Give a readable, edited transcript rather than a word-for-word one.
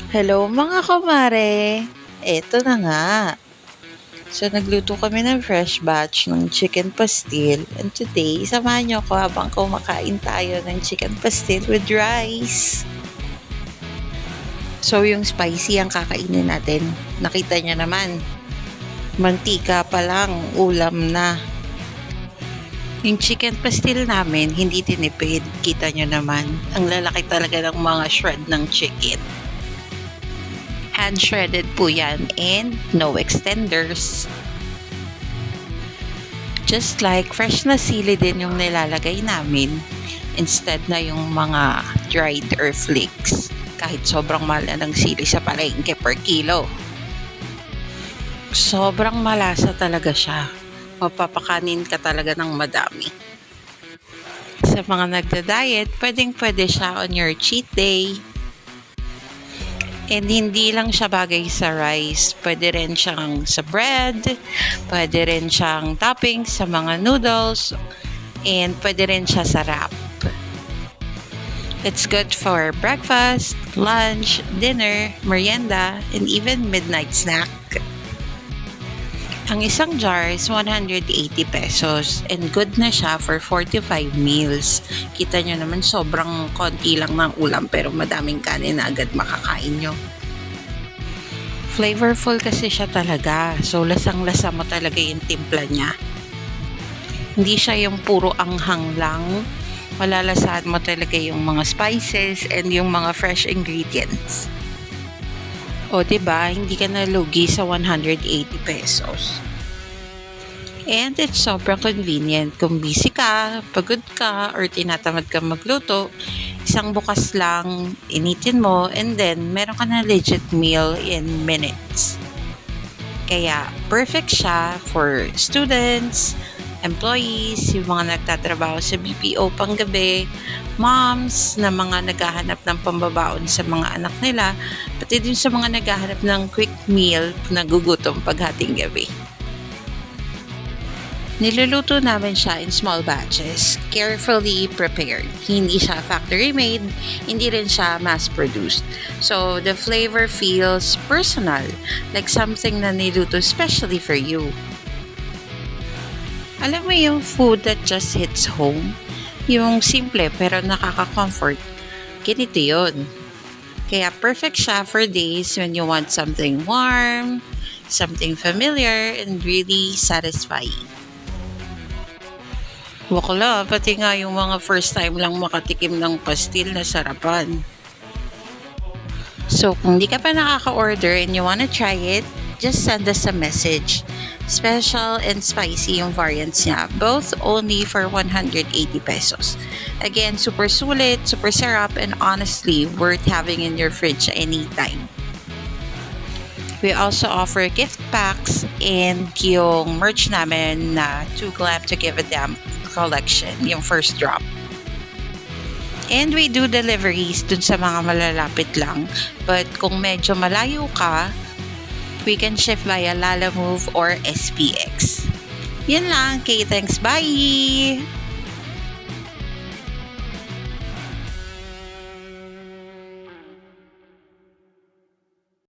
Hello mga kumare! Eto na nga. So nagluto kami ng fresh batch ng chicken pastil. And today, samahan niyo ako habang kumakain tayo ng chicken pastil with rice. So yung spicy ang kakainin natin. Nakita niyo naman. Mantika pa lang, ulam na. Yung chicken pastil namin, hindi tinipid. Kita niyo naman. Ang lalaki talaga ng mga shred ng chicken. Hand shredded po yan and no extenders. Just like fresh na sili din yung nilalagay namin instead na yung mga dried or flakes kahit sobrang mahal na ng sili sa palengke per kilo. Sobrang malasa talaga siya. Mapapakanin ka talaga ng madami. Sa mga nagda-diet, pwede siya on your cheat day. And hindi lang siya bagay sa rice. Pwede rin siyang sa bread. Pwede rin siyang topping sa mga noodles. And pwede rin siya sa wrap. It's good for breakfast, lunch, dinner, merienda, and even midnight snack. Ang isang jar is 180 pesos and good na siya for 45 meals. Kita nyo naman sobrang konti lang ng ulam pero madaming kanin na agad makakain nyo. Flavorful kasi siya talaga. So lasang-lasa mo talaga yung timpla niya. Hindi siya yung puro anghang lang. Malalasahan mo talaga yung mga spices and yung mga fresh ingredients. O diba, hindi ka nalugi sa 180 pesos. And it's sobrang convenient. Kung busy ka, pagod ka, or tinatamad ka magluto, isang bukas lang, initin mo, and then meron ka na legit meal in minutes. Kaya perfect siya for students, employees, yung mga nagtatrabaho sa BPO panggabi, moms na mga naghahanap ng pambabaon sa mga anak nila, pati din sa mga naghahanap ng quick meal na gugutom paghating gabi. Niluluto namin siya in small batches, carefully prepared. Hindi siya factory made, hindi rin siya mass-produced. So, the flavor feels personal, like something na niluto especially for you. Alam mo yung food that just hits home? Yung simple pero nakaka-comfort. Ganito yun. Kaya perfect siya for days when you want something warm, something familiar, and really satisfying. Wakla, pati nga yung mga first time lang makatikim ng pastil na sarapan. So, kung di ka pa nakaka-order and you wanna try it, just send us a message. Special and spicy yung variants niya, both only for 180 pesos. Again, super sulit, super sarap, and honestly, worth having in your fridge anytime. We also offer gift packs and yung merch namin na Too Glam to Give a Damn collection, yung first drop. And we do deliveries dun sa mga malalapit lang. But kung medyo malayo ka, we can ship via Lalamove or SPX. Yun lang. Okay, thanks. Bye!